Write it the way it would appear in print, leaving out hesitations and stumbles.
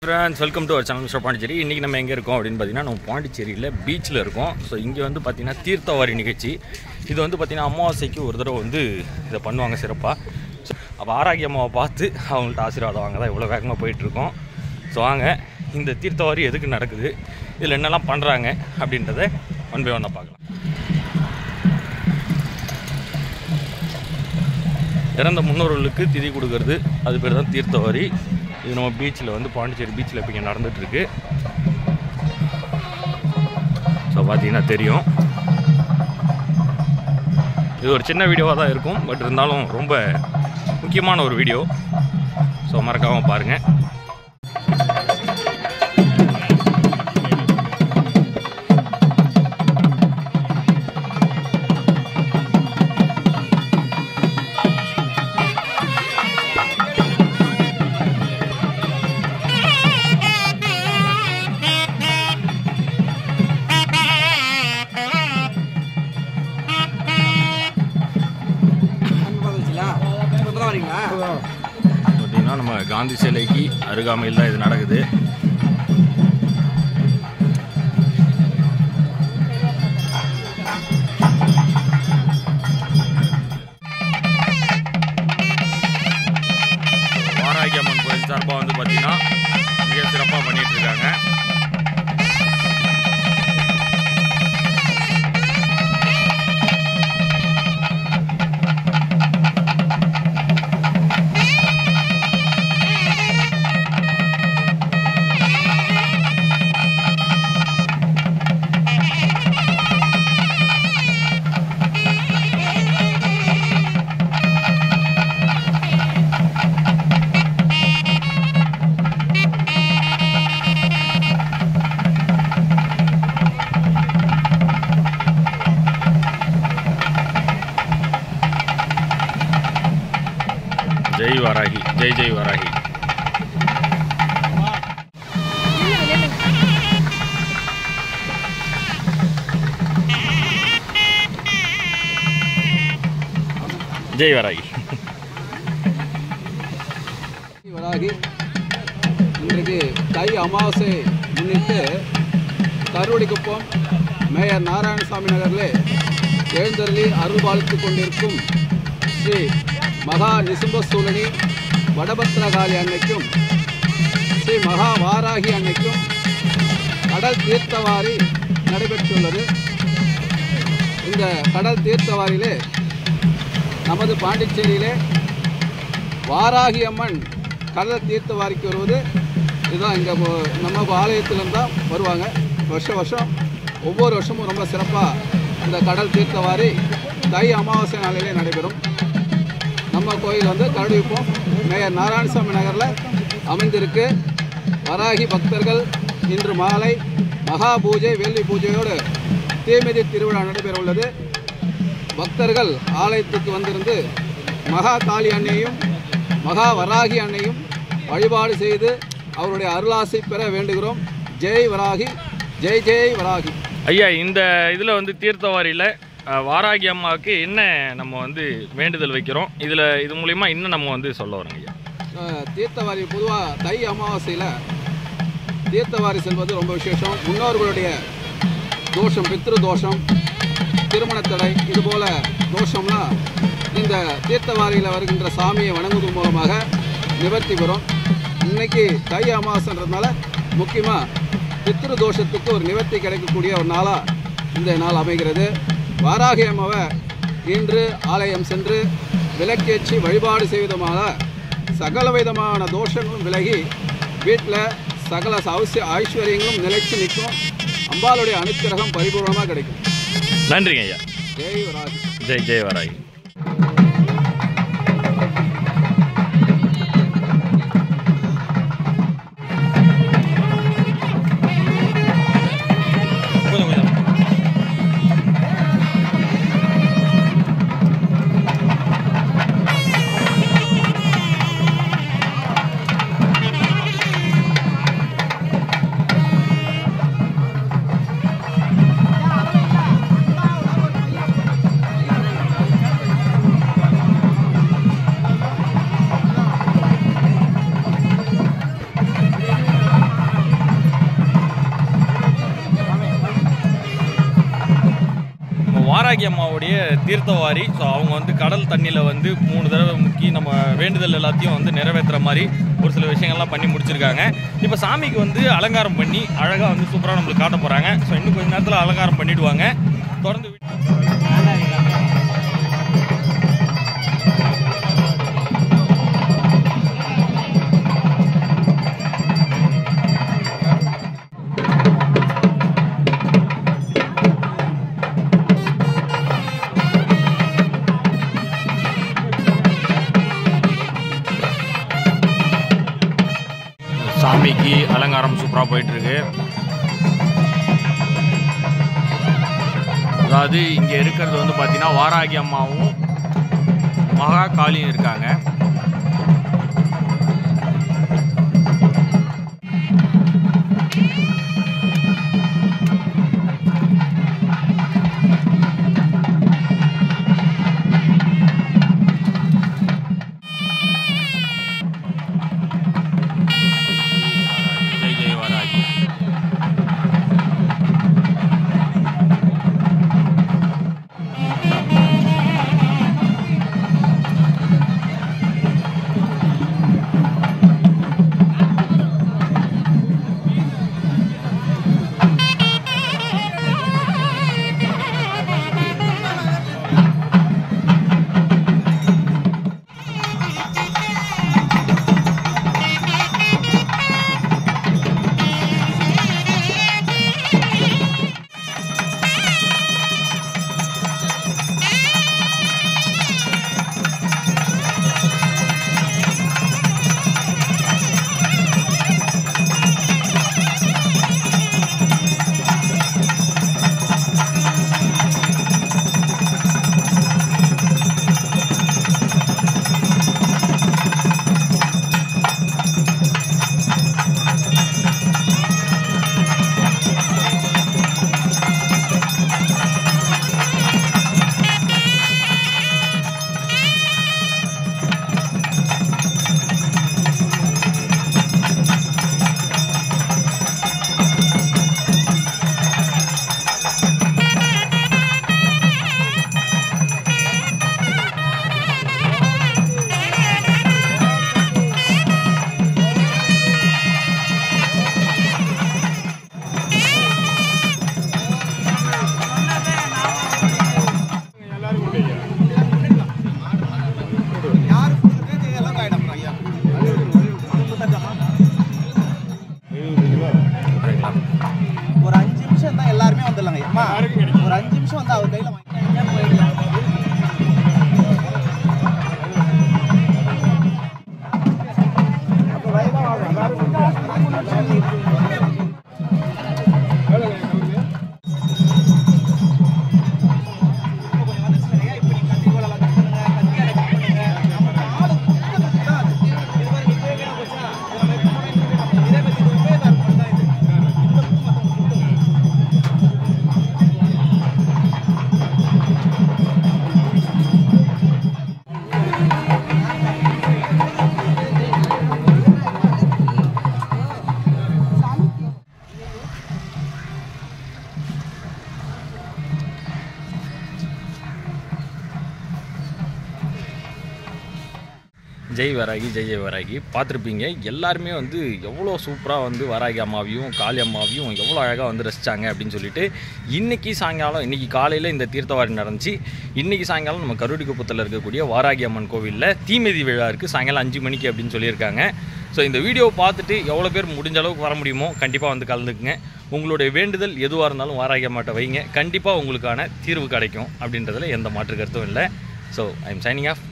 Friends welcome to our channel mister Pondicherry. இன்றைக்கி நம்ம எங்கே இருக்கோம் அப்படின்னு பார்த்தீங்கன்னா நம்ம பாண்டிச்சேரியில் பீச்சில் இருக்கோம். ஸோ இங்கே வந்து பார்த்திங்கன்னா தீர்த்தவாரி நிகழ்ச்சி. இது வந்து பார்த்திங்கன்னா அமாவாசைக்கு ஒரு தடவை வந்து இதை பண்ணுவாங்க சிறப்பாக. ஸோ அப்போ ஆராக்கிய அம்மாவை பார்த்து அவங்கள்ட்ட ஆசீர்வாதம் வாங்க தான் இவ்வளோ வேகமாக போயிட்டுருக்கோம். ஸோ வாங்க இந்த தீர்த்தவாரி எதுக்கு நடக்குது, இதில் என்னெல்லாம் பண்ணுறாங்க அப்படின்றத ஒன் பை ஒன்னாக பார்க்கலாம். இறந்த முன்னோர்களுக்கு திதி கொடுக்கறது, அது பேர் தான் தீர்த்தவாரி. இது நம்ம பீச்சில் வந்து பாண்டிச்சேரி பீச்சில் இப்போ இங்கே நடந்துகிட்ருக்கு. ஸோ பார்த்தீங்கன்னா தெரியும், இது ஒரு சின்ன வீடியோவாக தான் இருக்கும், பட் இருந்தாலும் ரொம்ப முக்கியமான ஒரு வீடியோ. ஸோ மறக்காமல் பாருங்கள். பார்த்தீங்கன்னா நம்ம காந்தி சிலைக்கு அருகாமையில் தான் இது நடக்குது. வாராகி அம்மன் கோயில் சார்பாக வந்து பார்த்தீங்கன்னா மிக சிறப்பாக பண்ணிட்டு இருக்காங்க. ஜெய் வாராகி, ஜெய் ஜெய் வாராகி. ஜெய் வாராகி. வராகி இன்றைக்கு தை அமாவாசை முன்னிட்டு கருவடிக்குப்பம் மேயர் நாராயணசாமி நகரில் எழுந்தருளி அருள்பாலித்துக் கொண்டிருக்கும் ஸ்ரீ மகா நிசும்ப சூழனி வடபத்திரகாளி அன்னைக்கும் ஸ்ரீ மகா வாராகி அன்னைக்கும் கடல் தீர்த்தவாரி நடைபெற்றுள்ளது. இந்த கடல் தீர்த்தவாரியிலே நமது பாண்டிச்சேரியிலே வாராகி அம்மன் கடல் தீர்த்தவாரிக்கு வருவது இதுதான். இங்கே நம்ம ஆலயத்திலிருந்து தான் வருவாங்க. வருஷம் ஒவ்வொரு வருஷமும் ரொம்ப சிறப்பாக இந்த கடல் தீர்த்தவாரி தை அமாவாசை நாளிலே நடைபெறும். நம்ம கோயில் வந்து கருவடிக்குப்பம் மேயர் நாராயணசாமி நகரில் அமைந்திருக்கு. வராகி பக்தர்கள் இன்று மாலை மகா பூஜை வேள்வி பூஜையோடு தீமிதி திருவிழா நடைபெற உள்ளது. பக்தர்கள் ஆலயத்துக்கு வந்திருந்து மகா காளி அன்னையும் மகா வராகி அன்னையும் வழிபாடு செய்து அவருடைய அருளாசை பெற வேண்டுகிறோம். ஜெய் வராகி, ஜெய் ஜெய் வராகி. ஐயா, இந்த இதில் வந்து தீர்த்தவாரியில் வாராகி அம்மாவுக்கு என்ன நம்ம வந்து வேண்டுதல் வைக்கிறோம், இது மூலிமா இன்னும் நம்ம வந்து சொல்ல வரோங்க ஐயா? தீர்த்தவாரி பொதுவாக தை அமாவாசையில் தீர்த்தவாரி செல்வது ரொம்ப விசேஷம். முன்னோர்களுடைய தோஷம், பித்ரு தோஷம், திருமணத்தடை, இதுபோல் தோஷம்லாம் இந்த தீர்த்தவாரியில் வருகின்ற சாமியை வணங்குவது மூலமாக நிவர்த்தி பெறும். இன்னைக்கு தை அமாவாசைன்றதுனால முக்கியமாக பித்ரு தோஷத்துக்கு ஒரு நிவர்த்தி கிடைக்கக்கூடிய ஒரு நாளாக இந்த நாள் அமைகிறது. வாராகி அம்மாவை இன்று ஆலயம் சென்று விளக்கேற்றி வழிபாடு செய்வதுமாக சகல விதமான தோஷங்களும் விலகி வீட்டில் சகல ஐஸ்வர்யங்களும் நிலைத்து நிற்கும். அம்பாளுடைய அனுக்கிரகம் பரிபூர்ணமாக கிடைக்கும். நன்றிங்க ஐயா. ஜெய் வராகி, ஜெய் ஜெய் வராகி. வாராகி அம்மாவுடைய தீர்த்தவாரி. ஸோ அவங்க வந்து கடல் தண்ணியில் வந்து 3 தடவை முக்கி நம்ம வேண்டுதல் எல்லாத்தையும் வந்து நிறைவேற்றுற மாதிரி ஒரு சில விஷயங்கள்லாம் பண்ணி முடிச்சிருக்காங்க. இப்போ சாமிக்கு வந்து அலங்காரம் பண்ணி அழகாக வந்து சூப்பராக நம்மளுக்கு காட்ட போகிறாங்க. ஸோ இன்னும் கொஞ்சம் நேரத்தில் அலங்காரம் பண்ணிவிடுவாங்க. தொடர்ந்து சாமிக்கு அலங்காரம் சூப்பராக போயிட்டுருக்கு. அதாவது இங்கே இருக்கிறது வந்து பார்த்தீங்கன்னா வாராகி அம்மாவும் மகா காளியும் இருக்காங்க. ஒரு 5 நிமிஷம் வந்து அவர் கையில் வாங்கிக்கலாம். ஜெய் வராகி ஜெய் ஜெய் வராகி பார்த்துருப்பீங்க. எல்லாருமே வந்து எவ்வளோ சூப்பராக வந்து வராகி அம்மாவையும் காளி அம்மாவையும் எவ்வளோ அழகாக வந்து ரசித்தாங்க அப்படின்னு சொல்லிட்டு இன்றைக்கி சாயங்காலம், இன்றைக்கி காலையில் இந்த தீர்த்தவாரி நடந்துச்சு. இன்றைக்கி சாயங்காலம் நம்ம கருடிக்குப்பத்தில் இருக்கக்கூடிய வாராகி அம்மன் கோவிலில் தீமிதி விழா இருக்குது சாயங்காலம் 5 மணிக்கு அப்படின்னு சொல்லியிருக்காங்க. ஸோ இந்த வீடியோவை பார்த்துட்டு எவ்வளோ பேர் முடிஞ்ச அளவுக்கு வர முடியுமோ கண்டிப்பாக வந்து கலந்துக்குங்க. உங்களுடைய வேண்டுதல் எதுவாக இருந்தாலும் வாராகி அம்மாட்ட வைங்க, கண்டிப்பாக உங்களுக்கான தீர்வு கிடைக்கும் அப்படின்றதுல எந்த மாற்று கருத்தும் இல்லை. So I am signing off.